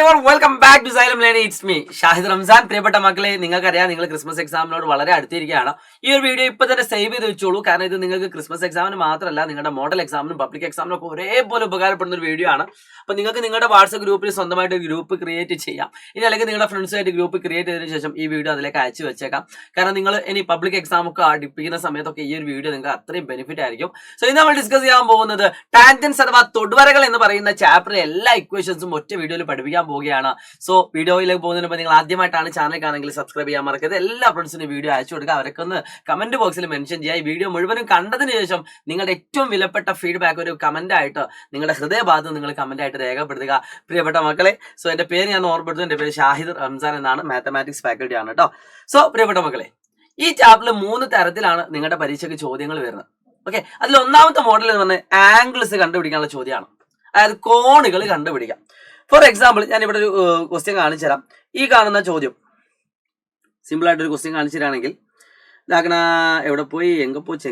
everyone, welcome back to Xylem Learning. It's me, Shahid Ramzan. പ്രിയപ്പെട്ട മക്കളെ, നിങ്ങൾക്കറിയാം നിങ്ങൾ ക്രിസ്മസ് എക്സാമിനോട് വളരെ അടുത്തിരിക്കുകയാണ്. ഈ ഒരു വീഡിയോ ഇപ്പൊ തന്നെ സേവ് ചെയ്ത് വെച്ചോളൂ. കാരണം ഇത് നിങ്ങൾക്ക് ക്രിസ്മസ് എക്സാമിന് മാത്രമല്ല, നിങ്ങളുടെ മോഡൽ എക്സാമിനും പബ്ലിക് എക്സാമിനും ഒക്കെ ഒരേപോലെ ഉപകാരപ്പെടുന്ന ഒരു വീഡിയോ ആണ്. അപ്പൊ നിങ്ങൾക്ക് നിങ്ങളുടെ വാട്സ്ആപ്പ് ഗ്രൂപ്പിൽ സ്വന്തമായിട്ട് ഒരു ഗ്രൂപ്പ് ക്രിയേറ്റ് ചെയ്യാം. ഇനി അല്ലെങ്കിൽ നിങ്ങളുടെ ഫ്രണ്ട്സുമായിട്ട് ഗ്രൂപ്പ് ക്രിയേറ്റ് ചെയ്തതിനു ശേഷം ഈ വീഡിയോ അതിലേക്ക് അയച്ചു വെച്ചേക്കാം. കാരണം നിങ്ങൾ ഇനി പബ്ലിക് എക്സാം ഒക്കെ അടുപ്പിക്കുന്ന സമയത്തൊക്കെ ഈ ഒരു വീഡിയോ നിങ്ങൾക്ക് അത്രയും ബെനിഫിറ്റ് ആയിരിക്കും. സോ ഇന്ന് നമ്മൾ ഡിസ്കസ് ചെയ്യാൻ പോകുന്നത് ടാൻജൻസ് അഥവാ തൊടുവരകൾ എന്ന് പറയുന്ന ചാപ്റ്ററിലെ എല്ലാ ഇക്വേഷൻസും ഒറ്റ വീഡിയോയിൽ പഠിപ്പിക്കാൻ പോവുകയാണ്. സോ വീഡിയോയിലേക്ക് പോകുന്നതിന് മുമ്പ് നിങ്ങൾ ആദ്യമായിട്ടാണ് ചാനൽ കാണുമെങ്കിൽ സബ്സ്ക്രൈബ് ചെയ്യാൻ മറക്കരുത്. എല്ലാ ഫ്രണ്ട്സിനും വീഡിയോ അയച്ചു കൊടുക്കുക. അവരൊക്കെ ഒന്ന് കമന്റ് ബോക്സിൽ മെൻഷൻ ചെയ്യുക. ഈ വീഡിയോ മുഴുവനും കണ്ടതിന് ശേഷം നിങ്ങളുടെ ഏറ്റവും വിലപ്പെട്ട ഫീഡ്ബാക്ക് ഒരു കമന്റ് ആയിട്ട് നിങ്ങളുടെ ഹൃദയഭാഗത്ത് നിങ്ങൾ കമന്റ് ആയിട്ട് രേഖപ്പെടുത്തുക. പ്രിയപ്പെട്ട മക്കളെ, സോ എന്റെ പേര് ഞാൻ ഓർമ്മപ്പെടുത്തും. എന്റെ പേര് ഷാഹിദ് റംസാൻ എന്നാണ്, മാത്തമാറ്റിക്സ് ഫാക്കൽറ്റി ആണ് കേട്ടോ. സോ പ്രിയപ്പെട്ട മക്കളെ, ഈ ചാപ്റ്ററിൽ 3 തരത്തിലാണ് നിങ്ങളുടെ പരീക്ഷയ്ക്ക് ചോദ്യങ്ങൾ വരുന്നത്. ഓക്കെ, അതിൽ ഒന്നാമത്തെ മോഡൽ എന്ന് പറഞ്ഞാൽ ആംഗിൾസ് കണ്ടുപിടിക്കാനുള്ള ചോദ്യമാണ്. അതായത് കോണുകൾ കണ്ടുപിടിക്കാം. ഫോർ എക്സാമ്പിൾ, ഞാൻ ഇവിടെ ഒരു ക്വസ്റ്റ്യൻ കാണിച്ചു തരാം. ഈ കാണുന്ന ചോദ്യം സിമ്പിൾ ആയിട്ട് ഒരു ക്വസ്റ്റ്യൻ കാണിച്ചു തരാണെങ്കിൽ ഇതാക്കണ എവിടെ പോയി, എങ്ക പോച്ച്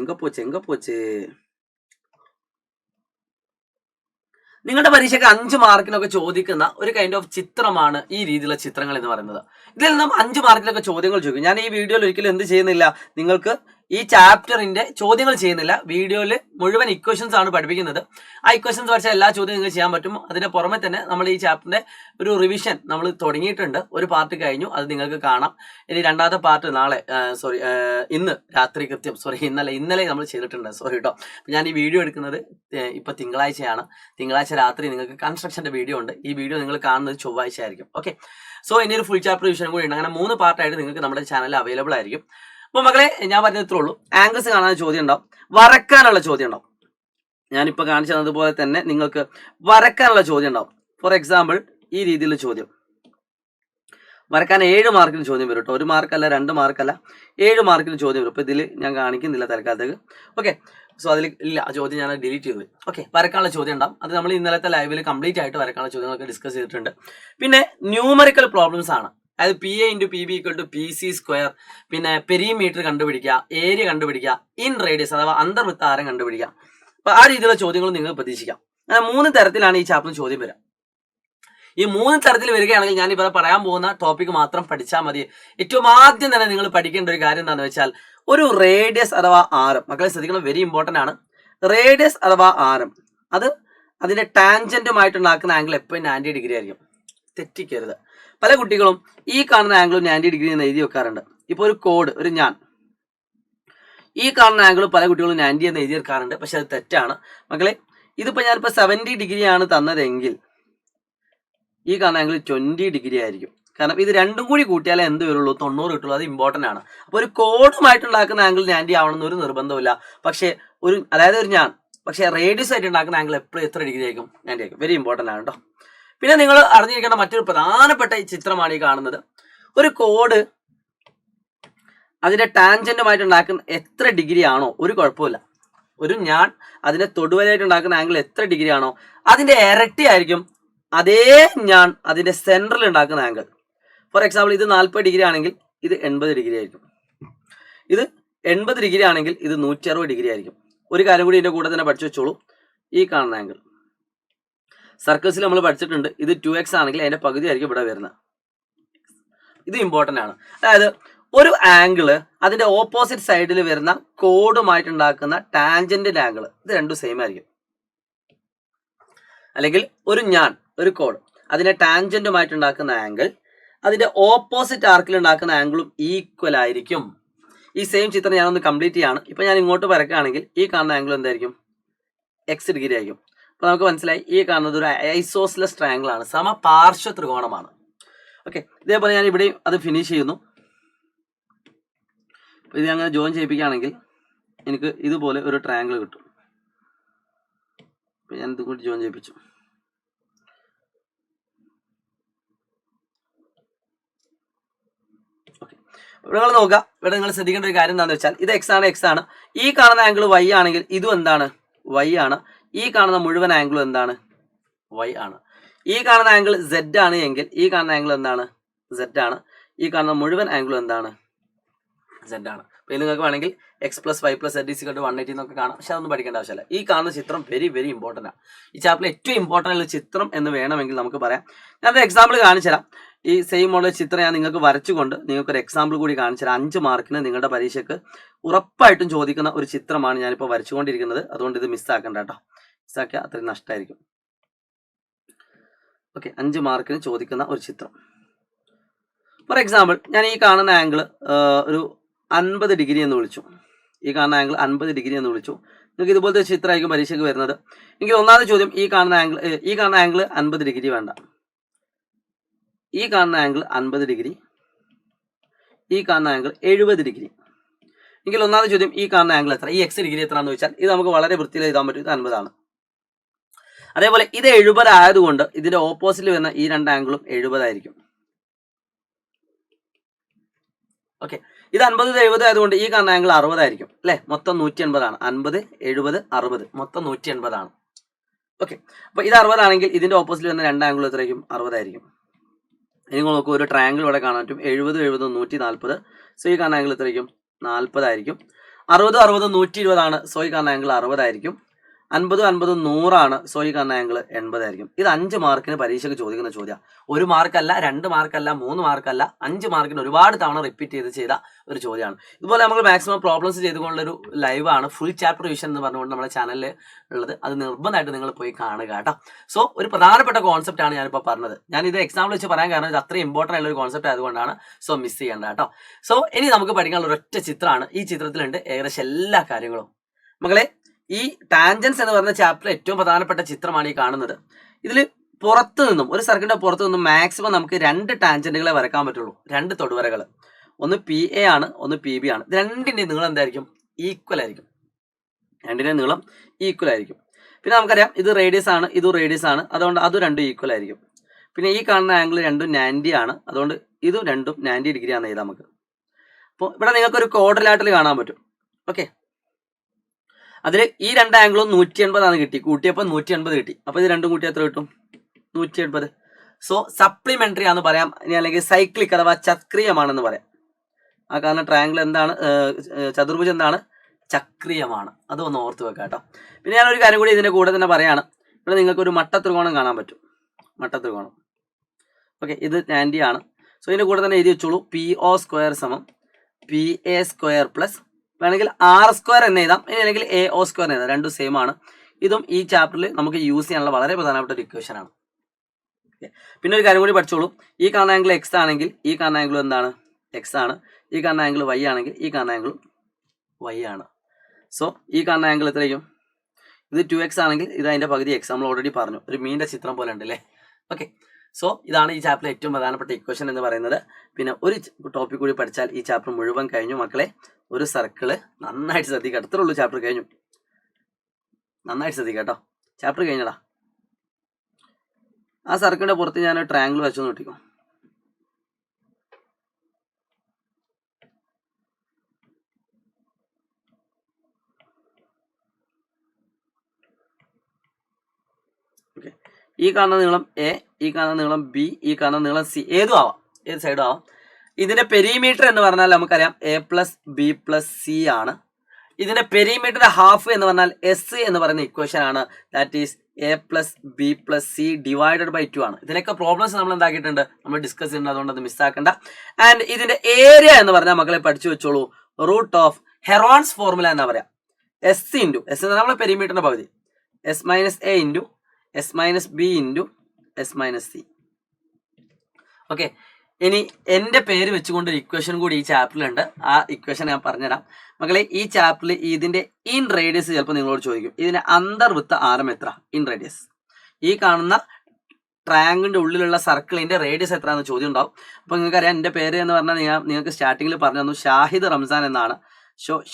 നിങ്ങളുടെ പരീക്ഷയ്ക്ക് 5 മാർക്കിനൊക്കെ ചോദിക്കുന്ന ഒരു കൈൻഡ് ഓഫ് ചിത്രമാണ് ഈ രീതിയിലുള്ള ചിത്രങ്ങൾ എന്ന് പറയുന്നത്. ഇതിൽ നിന്നും 5 മാർക്കിനൊക്കെ ചോദ്യങ്ങൾ ചോദിക്കും. ഞാൻ ഈ വീഡിയോയിൽ ഒരിക്കലും എന്ത് ചെയ്യുന്നില്ല, നിങ്ങൾക്ക് ഈ ചാപ്റ്ററിന്റെ ചോദ്യങ്ങൾ ചെയ്യുന്നില്ല. വീഡിയോയിൽ മുഴുവൻ ഇക്വേഷൻസ് ആണ് പഠിപ്പിക്കുന്നത്. ആ ഇക്വേഷൻസ് പഠിച്ച എല്ലാ ചോദ്യവും നിങ്ങൾക്ക് ചെയ്യാൻ പറ്റും. അതിന്റെ പുറമെ തന്നെ നമ്മൾ ഈ ചാപ്റ്ററിന്റെ ഒരു റിവിഷൻ നമ്മൾ തുടങ്ങിയിട്ടുണ്ട്. ഒരു പാർട്ട് കഴിഞ്ഞു, അത് നിങ്ങൾക്ക് കാണാം. ഇനി രണ്ടാമത്തെ പാർട്ട് നാളെ ഇന്ന് രാത്രി കൃത്യം ഇന്നലെ നമ്മൾ ചെയ്തിട്ടുണ്ട്. സോറി കേട്ടോ. ഞാൻ ഈ വീഡിയോ എടുക്കുന്നത് ഇപ്പൊ തിങ്കളാഴ്ചയാണ്. തിങ്കളാഴ്ച രാത്രി നിങ്ങൾക്ക് കൺസ്ട്രക്ഷന്റെ വീഡിയോ ഉണ്ട്. ഈ വീഡിയോ നിങ്ങൾ കാണുന്നത് ചൊവ്വാഴ്ച ആയിരിക്കും. ഓക്കെ, സോ ഇനി ഒരു ഫുൾ ചാപ്റ്റർ റിവിഷൻ കൂടി ഉണ്ട്. അങ്ങനെ 3 പാർട്ടായിട്ട് നിങ്ങൾക്ക് നമ്മുടെ ചാനലിൽ അവൈലബിൾ ആയിരിക്കും. അപ്പൊ മക്കളെ, ഞാൻ പറഞ്ഞത് ഇത്രേ ഉള്ളൂ. ആംഗിൾസ് കാണാൻ ചോദ്യം ഉണ്ടാവും, വരക്കാനുള്ള ചോദ്യം ഉണ്ടാവും. ഞാനിപ്പോ കാണിച്ചു തന്നതുപോലെ തന്നെ നിങ്ങൾക്ക് വരക്കാനുള്ള ചോദ്യം ഉണ്ടാവും. ഫോർ എക്സാമ്പിൾ, ഈ രീതിയിലുള്ള ചോദ്യം വരക്കാൻ 7 മാർക്കിന് ചോദ്യം വരും കേട്ടോ. 1 മാർക്കല്ല, 2 മാർക്കല്ല, 7 മാർക്കിന് ചോദ്യം വരും. ഇപ്പൊ ഇതിൽ ഞാൻ കാണിക്കുന്നില്ല തൽക്കാലത്തേക്ക്. ഓക്കെ, സോ അതിൽ ഇല്ല, ആ ചോദ്യം ഞാൻ ഡിലീറ്റ് ചെയ്തു. ഓക്കെ, വരക്കാനുള്ള ചോദ്യം ഉണ്ടാവും. അത് നമ്മൾ ഇന്നലത്തെ ലൈവിൽ കംപ്ലീറ്റ് ആയിട്ട് വരക്കാനുള്ള ചോദ്യങ്ങളൊക്കെ ഡിസ്കസ് ചെയ്തിട്ടുണ്ട്. പിന്നെ ന്യൂമറിക്കൽ പ്രോബ്ലംസ് ആണ്. അതായത് PA × PB = PC². പിന്നെ പെരിമീറ്റർ കണ്ടുപിടിക്കുക, ഏരിയ കണ്ടുപിടിക്കുക, ഇൻ റേഡിയസ് അഥവാ അന്തർവൃത്താരം കണ്ടുപിടിക്കുക. അപ്പൊ ആ രീതിയിലുള്ള ചോദ്യങ്ങൾ നിങ്ങൾക്ക് പ്രതീക്ഷിക്കാം. അങ്ങനെ 3 തരത്തിലാണ് ഈ ചാപ്റ്റർ ചോദ്യം വരിക. ഈ 3 തരത്തിൽ വരികയാണെങ്കിൽ ഞാൻ ഇവിടെ പറയാൻ പോകുന്ന ടോപ്പിക് മാത്രം പഠിച്ചാൽ മതി. ഏറ്റവും ആദ്യം തന്നെ നിങ്ങൾ പഠിക്കേണ്ട ഒരു കാര്യം എന്താണെന്ന് വെച്ചാൽ ഒരു റേഡിയസ് അഥവാ ആരം. മക്കളെ ശ്രദ്ധിക്കണം, വെരി ഇമ്പോർട്ടന്റ് ആണ്. റേഡിയസ് അഥവാ ആരം, അത് അതിന്റെ ടാൻജന്റുമായിട്ടുണ്ടാക്കുന്ന ആംഗിൾ എപ്പോഴും 90 ഡിഗ്രി ആയിരിക്കും. തെറ്റിക്കരുത്. പല കുട്ടികളും ഈ കാണുന്ന ആംഗിൾ 90 ഡിഗ്രി എന്ന് എഴുതി വെക്കാറുണ്ട്. ഇപ്പൊ ഒരു കോഡ്, ഒരു ഞാൻ, ഈ കാണുന്ന ആംഗിൾ പല കുട്ടികളും 90 എന്ന് എഴുതി വെക്കാറുണ്ട്. പക്ഷെ അത് തെറ്റാണ് മക്കളെ. ഇതിപ്പോ ഞാനിപ്പോ 70 ഡിഗ്രി ആണ് തന്നതെങ്കിൽ ഈ കാണുന്ന ആംഗിൾ 20 ഡിഗ്രി ആയിരിക്കും. കാരണം ഇത് രണ്ടും കൂടി കൂട്ടിയാലേ എന്ത് വരുള്ളൂ, 90 കിട്ടുള്ളൂ. അത് ഇമ്പോർട്ടന്റ് ആണ്. അപ്പൊ ഒരു കോഡുമായിട്ടുണ്ടാക്കുന്ന ആംഗിൾ 90 ആവണമെന്ന് ഒരു നിർബന്ധമില്ല. പക്ഷെ അതായത് ഒരു ഞാൻ, പക്ഷെ റേഡിയസ് ആയിട്ട് ഉണ്ടാക്കുന്ന ആംഗിൾ എപ്പോഴും എത്ര ഡിഗ്രി ആയിരിക്കും, 90 ആയിരിക്കും. വെരി ഇമ്പോർട്ടന്റ് ആണ് കേട്ടോ. പിന്നെ നിങ്ങൾ അറിഞ്ഞിരിക്കേണ്ട മറ്റൊരു പ്രധാനപ്പെട്ട ചിത്രമാണ് ഈ കാണുന്നത്. ഒരു കോഡ് അതിന്റെ ടാൻജന്റുമായിട്ട് ഉണ്ടാക്കുന്ന എത്ര ഡിഗ്രി ആണോ, ഒരു കുഴപ്പമില്ല. ഒരു ഞാൻ അതിന്റെ തൊടുവരായിട്ട് ഉണ്ടാക്കുന്ന ആംഗിൾ എത്ര ഡിഗ്രി ആണോ അതിന്റെ ഇരട്ടി ആയിരിക്കും അതേ ഞാൻ അതിന്റെ സെന്ററിൽ ഉണ്ടാക്കുന്ന ആംഗിൾ. ഫോർ എക്സാമ്പിൾ, ഇത് 40 ഡിഗ്രി ആണെങ്കിൽ ഇത് 80 ഡിഗ്രി ആയിരിക്കും. ഇത് 80 ഡിഗ്രി ആണെങ്കിൽ ഇത് 160 ഡിഗ്രി ആയിരിക്കും. ഒരു കാര്യം കൂടി ഇതിന്റെ കൂടെ തന്നെ പഠിച്ചു വെച്ചോളൂ. ഈ കാണുന്ന ആംഗിൾ സർക്കിൾസിൽ നമ്മൾ പഠിച്ചിട്ടുണ്ട്. ഇത് 2x ആണെങ്കിൽ അതിന്റെ പകുതി ആയിരിക്കും ഇവിടെ വരുന്നത്. ഇത് ഇമ്പോർട്ടന്റ് ആണ്. അതായത് ഒരു ആംഗിള് അതിന്റെ ഓപ്പോസിറ്റ് സൈഡിൽ വരുന്ന കോഡുമായിട്ട് ഉണ്ടാക്കുന്ന ടാൻജന്റിന്റെ ആംഗിൾ ഇത് രണ്ടും സെയിം ആയിരിക്കും. അല്ലെങ്കിൽ ഒരു ഞാൻ, ഒരു കോഡ് അതിന്റെ ടാൻജന്റുമായിട്ട് ഉണ്ടാക്കുന്ന ആംഗിൾ അതിന്റെ ഓപ്പോസിറ്റ് ആർക്കിൽ ഉണ്ടാക്കുന്ന ആംഗിളും ഈക്വൽ ആയിരിക്കും. ഈ സെയിം ചിത്രം ഞാനൊന്ന് കംപ്ലീറ്റ് ചെയ്യാണ്. ഇപ്പൊ ഞാൻ ഇങ്ങോട്ട് വരക്കുകയാണെങ്കിൽ ഈ കാണുന്ന ആംഗിൾ എന്തായിരിക്കും, x ഡിഗ്രി ആയിരിക്കും. അപ്പൊ നമുക്ക് മനസ്സിലായി, ഈ കാണുന്നത് ഒരു ഐസോസ്ലസ് ട്രയാങ്കിൾ ആണ്, സമപാർശ്വ ത്രികോണമാണ്. ഓക്കെ, ഇതേപോലെ ഞാൻ ഇവിടെയും അത് ഫിനിഷ് ചെയ്യുന്നു. ഇത് അങ്ങനെ ജോയിൻ ചെയ്യിപ്പിക്കുകയാണെങ്കിൽ എനിക്ക് ഇതുപോലെ ഒരു ട്രയാങ്കിൾ കിട്ടും. ഞാൻ ഇത് കൂടി ജോയിൻ ചെയ്യിപ്പിച്ചു. ഓക്കെ, നിങ്ങൾ നോക്കുക, ഇവിടെ നിങ്ങൾ ശ്രദ്ധിക്കേണ്ട ഒരു കാര്യം എന്താണെന്ന് വെച്ചാൽ ഇത് x ആണ്. ഈ കാണുന്ന ആംഗിൾ y ആണെങ്കിൽ ഇതും എന്താണ്, y ആണ്. ഈ കാണുന്ന മുഴുവൻ ആംഗിളും എന്താണ്, y ആണ്. ഈ കാണുന്ന ആംഗിൾ z ആണ് എങ്കിൽ ഈ കാണുന്ന ആംഗിൾ എന്താണ്, z ആണ്. ഈ കാണുന്ന മുഴുവൻ ആംഗിളും എന്താണ്, z ആണ്. അപ്പോൾ നിങ്ങൾക്ക് വേണമെങ്കിൽ x + y + z = 180 എന്നൊക്കെ കാണാം. പക്ഷെ അതൊന്നും പഠിക്കേണ്ട ആവശ്യമില്ല. ഈ കാണുന്ന ചിത്രം വെരി വെരി ഇമ്പോർട്ടൻ്റ് ആണ്. ഈ ചാപ്റ്ററിൽ ഏറ്റവും ഇമ്പോർട്ടൻ്റ് ആയിട്ടുള്ള ചിത്രം എന്ന് വേണമെങ്കിൽ നമുക്ക് പറയാം. ഞാനൊരു എക്സാമ്പിൾ കാണിച്ചു തരാം. ഈ സെയിം ഉള്ള ചിത്രം ഞാൻ നിങ്ങൾക്ക് വരച്ചുകൊണ്ട് നിങ്ങൾക്കൊരു എക്സാമ്പിൾ കൂടി കാണിച്ചു തരാം. 5 മാർക്കിന് നിങ്ങളുടെ പരീക്ഷയ്ക്ക് ഉറപ്പായിട്ടും ചോദിക്കുന്ന ഒരു ചിത്രമാണ് ഞാനിപ്പോൾ വരച്ചുകൊണ്ടിരിക്കുന്നത്. അതുകൊണ്ട് ഇത് മിസ്സാക്കണ്ട കേട്ടോ. മിസ്സാക്കിയാൽ അത്രയും നഷ്ടമായിരിക്കും. ഓക്കെ, 5 മാർക്കിന് ചോദിക്കുന്ന ഒരു ചിത്രം. ഫോർ എക്സാമ്പിൾ, ഞാൻ ഈ കാണുന്ന ആംഗിൾ ഒരു 50 ഡിഗ്രി എന്ന് വിളിച്ചു. ഈ കാണുന്ന ആംഗിൾ 50 ഡിഗ്രി എന്ന് വിളിച്ചു. നിങ്ങൾക്ക് ഇതുപോലത്തെ ചിത്രമായിരിക്കും പരീക്ഷയ്ക്ക് വരുന്നത്. എങ്കിൽ ഒന്നാമത്തെ ചോദ്യം, ഈ കാണുന്ന ആംഗിൾ 50 ഡിഗ്രി വേണ്ട. ഈ കാണുന്ന ആംഗിൾ 50 ഡിഗ്രി, ഈ കാണുന്ന ആംഗിൾ 70 ഡിഗ്രി. എങ്കിൽ ഒന്നാമത്തെ ചോദ്യം, ഈ കാണുന്ന ആംഗിൾ എത്ര, ഈ x ഡിഗ്രി എത്ര എന്ന് ചോദിച്ചാൽ ഇത് നമുക്ക് വളരെ വൃത്തിയിൽ എഴുതാൻ പറ്റും. ഇത് 50 ആണ്. അതേപോലെ ഇത് 70 ആയതുകൊണ്ട് ഇതിന്റെ ഓപ്പോസിറ്റ് വരുന്ന ഈ 2 ആംഗിളും 70 ആയിരിക്കും. ഓക്കെ, ഇത് 50 70 ആയതുകൊണ്ട് ഈ കാണുന്ന ആംഗിൾ 60 ആയിരിക്കും അല്ലേ. മൊത്തം 180 ആണ്. 50 70 60 മൊത്തം 180 ആണ്. ഓക്കെ, അപ്പോൾ ഇത് 60 ആണെങ്കിൽ ഇതിന്റെ ഓപ്പോസിറ്റ് വരുന്ന 2 ആംഗിൾ എത്രയായിരിക്കും? 60 ആയിരിക്കും. ഇനി നോക്കൂ, ഒരു ട്രയാങ്കിൾ ഇവിടെ കാണാൻ പറ്റും. 70 70 140. സോ ഈ കാണുന്ന ആംഗിൾ എത്രയായിരിക്കും? 40 ആയിരിക്കും. 60 60 120 ആണ്. സോ ഈ കാണുന്ന ആംഗിൾ 60 ആയിരിക്കും. 50 50 100 ആണ്. സോ ഈ കാണുന്ന ആംഗിൾ 80 ആയിരിക്കും. ഇത് 5 മാർക്കിന് പരീക്ഷയ്ക്ക് ചോദിക്കുന്ന ചോദ്യം. 1 മാർക്കല്ല, 2 മാർക്കല്ല, 3 മാർക്കല്ല, 5 മാർക്കിന് ഒരുപാട് തവണ റിപ്പീറ്റ് ചെയ്ത ഒരു ചോദ്യമാണ്. ഇതുപോലെ നമ്മൾ മാക്സിമം പ്രോബ്ലംസ് ചെയ്തുകൊണ്ടൊരു ലൈവാണ് ഫുൾ ചാപ്റ്റർ റിവിഷൻ എന്ന് പറഞ്ഞുകൊണ്ട് നമ്മുടെ ചാനലിൽ ഉള്ളത്. അത് നിർബന്ധമായിട്ട് നിങ്ങൾ പോയി കാണുക കേട്ടോ. സോ ഒരു പ്രധാനപ്പെട്ട കോൺസെപ്റ്റ് ആണ് ഞാനിപ്പോൾ പറഞ്ഞത്. ഞാൻ ഇത് എക്സാമ്പിൾ വെച്ച് പറയാൻ കാരണം ഇത് അത്രയും ഇമ്പോർട്ടൻ്റ് ആയിട്ടുള്ള ഒരു കോൺസെപ്റ്റ് ആയതുകൊണ്ടാണ്. സോ മിസ് ചെയ്യേണ്ട കേട്ടോ. സോ ഇനി നമുക്ക് പഠിക്കാനുള്ള ഒരൊറ്റ ചിത്രമാണ്. ഈ ചിത്രത്തിലുണ്ട് ഏകദേശം എല്ലാ കാര്യങ്ങളും. മക്കളെ, ഈ ടാൻജൻസ് എന്ന് പറയുന്ന ചാപ്റ്റർ ഏറ്റവും പ്രധാനപ്പെട്ട ചിത്രമാണ് ഈ കാണുന്നത്. ഇതിൽ പുറത്തു നിന്നും, ഒരു സർക്കിളിന്റെ പുറത്തു നിന്നും മാക്സിമം നമുക്ക് 2 ടാൻജന്റുകളെ വരക്കാൻ പറ്റുള്ളൂ. 2 തൊടുവരകൾ. ഒന്ന് PA ആണ്, ഒന്ന് PB ആണ്. ഇത് രണ്ടിന്റെയും നീളം എന്തായിരിക്കും? ഈക്വൽ ആയിരിക്കും. രണ്ടിന്റെയും നീളം ഈക്വൽ ആയിരിക്കും. പിന്നെ നമുക്കറിയാം ഇത് റേഡിയസ് ആണ്, ഇത് റേഡിയസ് ആണ്. അതുകൊണ്ട് അത് രണ്ടും ഈക്വൽ ആയിരിക്കും. പിന്നെ ഈ കാണുന്ന ആംഗിൾ രണ്ടും 90 ആണ്. അതുകൊണ്ട് ഇതും രണ്ടും 90 ഡിഗ്രി ആണ് എഴുതാം നമുക്ക്. അപ്പോൾ ഇവിടെ നിങ്ങൾക്ക് ഒരു ക്വാഡ്രിലാറ്ററൽ കാണാൻ പറ്റും. ഓക്കെ, അതിൽ ഈ 2 ആംഗിളും 180 ആണ് കിട്ടി. കൂട്ടിയപ്പോൾ 180 കിട്ടി. അപ്പോൾ ഇത് രണ്ടും കൂട്ടി എത്ര കിട്ടും? 180. സോ സപ്ലിമെന്ററി ആണെന്ന് പറയാം, ഇനി അല്ലെങ്കിൽ സൈക്ലിക് അഥവാ ചക്രീയമാണെന്ന് പറയാം. ആ കാരണം ട്രയാങ്കിൾ എന്താണ്, ചതുർഭുജം എന്താണ്? ചക്രീയമാണ്. അതൊന്ന് ഓർത്ത് വെക്കാം കേട്ടോ. പിന്നെ ഞാനൊരു കാര്യം കൂടി ഇതിന്റെ കൂടെ തന്നെ പറയാണ്. ഇവിടെ നിങ്ങൾക്ക് ഒരു മട്ടത്രികോണം കാണാൻ പറ്റും. മട്ടത്രികോണം. ഓക്കെ, ഇത് 90 ആണ്. സോ ഇതിന്റെ കൂടെ തന്നെ എഴുതി വെച്ചോളൂ, PO² = PA² പ്ലസ് വേണമെങ്കിൽ R² എന്ന് എഴുതാം, അല്ലെങ്കിൽ AO² എന്ന് എഴുതാം. രണ്ടും സെയിം ആണ്. ഇതും ഈ ചാപ്റ്ററിൽ നമുക്ക് യൂസ് ചെയ്യാനുള്ള വളരെ പ്രധാനപ്പെട്ട ഒരു ഇക്വേഷൻ ആണ്. പിന്നെ ഒരു കാര്യം കൂടി പഠിച്ചോളൂ, ഈ കാണുന്ന ആംഗിൾ X ആണെങ്കിൽ ഈ കാണുന്ന ആംഗിൾ എന്താണ്? X ആണ്. ഈ കാണുന്ന ആംഗിൾ Y ആണെങ്കിൽ ഈ കാണുന്ന ആംഗിൾ Y ആണ്. സോ ഈ കാണുന്ന ആംഗിൾ എത്രയും? ഇത് 2x ആണെങ്കിൽ ഇത് അതിന്റെ പകുതി x. നമ്മൾ ഓൾറെഡി പറഞ്ഞു, ഒരു മീനിന്റെ ചിത്രം പോലെ ഉണ്ട് അല്ലേ. ഓക്കെ, സോ ഇതാണ് ഈ ചാപ്റ്ററിലെ ഏറ്റവും പ്രധാനപ്പെട്ട ഇക്വേഷൻ എന്ന് പറയുന്നത്. പിന്നെ ഒരു ടോപ്പിക് കൂടി പഠിച്ചാൽ ഈ ചാപ്റ്റർ മുഴുവൻ കഴിഞ്ഞു മക്കളെ. ഒരു സർക്കിള് നന്നായിട്ട് ശ്രദ്ധിക്കുക. അത്രേ ഉള്ളൂ, ചാപ്റ്റർ കഴിഞ്ഞു. നന്നായിട്ട് ശ്രദ്ധിക്കുക കേട്ടോ, ചാപ്റ്റർ കഴിഞ്ഞടാ. ആ സർക്കിളിന്റെ പുറത്ത് ഞാൻ ട്രയാങ്കിൾ വെച്ചു നോട്ടിക്കോ. ഓക്കെ, ഈ കാണുന്ന നീളം A, ഈ കാണുന്ന നീളം B, ഈ കാണുന്ന നീളം C. ഏതും ആവാം, ഏത് സൈഡും ആവാം. ഇതിന്റെ പെരിമീറ്റർ എന്ന് പറഞ്ഞാൽ നമുക്കറിയാം A + B + C ആണ്. ഇതിന്റെ പെരിമീറ്ററിന്റെ ഹാഫ് എന്ന് പറഞ്ഞാൽ S എന്ന് പറയുന്ന ഇക്വേഷൻ ആണ്. That is A + B + C / 2 ആണ്. ഇതിനൊക്കെ പ്രോബ്ലംസ് നമ്മൾ എന്താക്കിയിട്ടുണ്ട്, നമ്മൾ ഡിസ്കസ് ചെയ്യുന്നുണ്ട്. അതുകൊണ്ട് അത് മിസ്സാക്കണ്ട. ആൻഡ് ഇതിന്റെ ഏരിയ എന്ന് പറഞ്ഞാൽ മക്കളെ പഠിച്ചു വെച്ചോളൂ, √ ഹെറോൺസ് ഫോർമുല എന്നാ പറയാം. S × S എന്ന് നമ്മളെ പെരിമീറ്ററിന്റെ പകുതി, S - A × S - B × S - C. Okay, ഇനി എൻ്റെ പേര് വെച്ചുകൊണ്ട് ഒരു ഇക്വേഷൻ കൂടി ഈ ചാപ്റ്ററിലുണ്ട്. ആ ഇക്വേഷൻ ഞാൻ പറഞ്ഞുതരാം മക്കളെ. ഈ ചാപ്റ്ററിൽ ഇതിന്റെ ഇൻ റേഡിയസ് ചിലപ്പോൾ നിങ്ങളോട് ചോദിക്കും. ഇതിന്റെ അന്തർവൃത്ത ആരം എത്ര? In radius. ഈ കാണുന്ന ട്രയാങ്കിളിന്റെ ഉള്ളിലുള്ള സർക്കിളിന്റെ റേഡിയസ് എത്ര എന്ന് ചോദ്യം ഉണ്ടാവും. അപ്പൊ നിങ്ങൾക്കറിയാം എൻ്റെ പേര് എന്ന് പറഞ്ഞാൽ നിങ്ങൾക്ക് സ്റ്റാർട്ടിങ്ങിൽ പറഞ്ഞു തന്നു, ഷാഹിദ് റംസാൻ എന്നാണ്.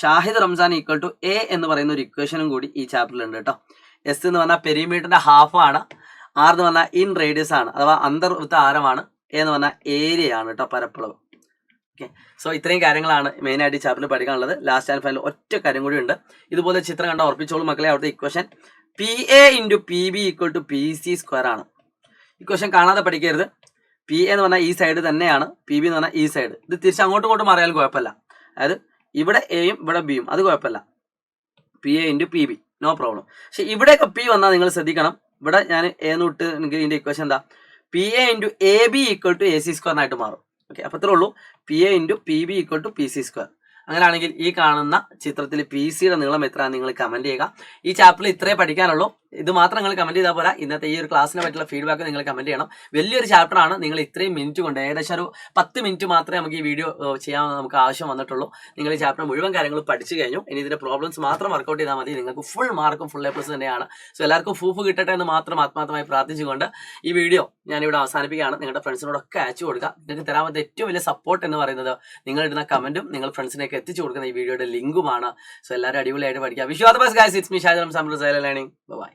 ഷാഹിദ് റംസാൻ = A എന്ന് പറയുന്ന ഒരു ഇക്വേഷനും കൂടി ഈ ചാപ്റ്ററിലുണ്ട് കേട്ടോ. S എന്ന് പറഞ്ഞാൽ പെരിമീറ്ററിന്റെ ഹാഫ് ആണ്. R എന്ന് പറഞ്ഞാൽ ഇൻ റേഡിയസ് ആണ്, അഥവാ അന്തർവൃത്ത ആരമാണ്. A എന്ന് പറഞ്ഞാൽ ഏരിയ ആണ് കേട്ടോ, പരപ്പളവ്. ഓക്കെ, സോ ഇത്രയും കാര്യങ്ങളാണ് മെയിനായിട്ട് ഈ ചാപ്റ്ററിൽ പഠിക്കാനുള്ളത്. ലാസ്റ്റ് ആൻഡ് ഫൈനൽ ഒറ്റ കാര്യം കൂടി ഉണ്ട്. ഇതുപോലെ ചിത്രം കണ്ടാൽ ഉറപ്പിച്ചോളൂ മക്കളെ. അവിടുത്തെ ഇക്വേഷൻ PA × PB = PC² ആണ്. ഇക്വേഷൻ കാണാതെ പഠിക്കരുത്. PA എന്ന് പറഞ്ഞാൽ ഈ സൈഡ് തന്നെയാണ്, PB എന്ന് പറഞ്ഞാൽ ഈ സൈഡ്. ഇത് തിരിച്ച് അങ്ങോട്ടും ഇങ്ങോട്ടും മാറിയാലും കുഴപ്പമില്ല. അതായത് ഇവിടെ എയും ഇവിടെ ബിയും, അത് കുഴപ്പമില്ല. P A into P B, no problem. പക്ഷെ ഇവിടെയൊക്കെ പി വന്നാൽ നിങ്ങൾ ശ്രദ്ധിക്കണം. ഇവിടെ ഞാൻ എ എന്ന് വിട്ട് എനിക്ക് ഇതിന്റെ ഇക്വേഷൻ എന്താ, P A into A B equal to A C സ്ക്വയറിനായിട്ട് മാറും. ഓക്കെ, അപ്പോൾ ഇത്രേ ഉള്ളൂ. P A into P B equal to P C square. അങ്ങനെയാണെങ്കിൽ ഈ കാണുന്ന ചിത്രത്തിൽ പി സിയുടെ നീളം എത്രയാണ് നിങ്ങൾ കമന്റ് ചെയ്യുക. ഈ ചാപ്റ്ററിൽ ഇത്രേ പഠിക്കാനുള്ളൂ. ഇത് മാത്രം നിങ്ങൾ കമന്റ് ചെയ്താൽ പോരാ, ഇന്നത്തെ ഈ ഒരു ക്ലാസ്സിനെ പറ്റിയുള്ള ഫീഡ്ബാക്ക് നിങ്ങൾ കമന്റ് ചെയ്യണം. വലിയൊരു ചാപ്റ്ററാണ്. നിങ്ങൾ ഇത്രയും മിനിറ്റ് കൊണ്ട്, ഏകദേശം ഒരു 10 മിനിറ്റ് മാത്രമേ നമുക്ക് ഈ വീഡിയോ ചെയ്യാൻ നമുക്ക് ആവശ്യം വന്നിട്ടുള്ളൂ. നിങ്ങൾ ഈ ചാപ്റ്റർ മുഴുവൻ കാര്യങ്ങൾ പഠിച്ചു കഴിഞ്ഞു. ഇനി ഇതിന്റെ പ്രോബ്ലംസ് മാത്രം വർക്കൗട്ട് ചെയ്താൽ മതി. നിങ്ങൾക്ക് ഫുൾ മാർക്കും ഫുൾ എ പ്ലസ് തന്നെയാണ്. സോ എല്ലാവർക്കും ഫൂഫ് കിട്ടട്ടെ എന്ന് മാത്രം ആത്മാർത്ഥമായി പ്രാർത്ഥിച്ചുകൊണ്ട് ഈ വീഡിയോ ഞാനിവിടെ അവസാനിപ്പിക്കുകയാണ്. നിങ്ങളുടെ ഫ്രണ്ട്സിനോടൊക്കെ അയച്ചു കൊടുക്കുക. നിങ്ങൾക്ക് തരാൻ പറ്റുന്ന ഏറ്റവും വലിയ സപ്പോർട്ട് എന്ന് പറയുന്നത് നിങ്ങൾ ഇടുന്ന കമന്റും നിങ്ങൾ ഫ്രണ്ട്സിനേക്ക് എത്തിച്ചു കൊടുക്കുന്ന ഈ വീഡിയോയുടെ ലിങ്കുമാണ്. സോ എല്ലാവരും അടിപൊളിയായിട്ട് പഠിക്കുക. Wish you all the best guys. It's me Shahid Ramzan from Silent Learning. By.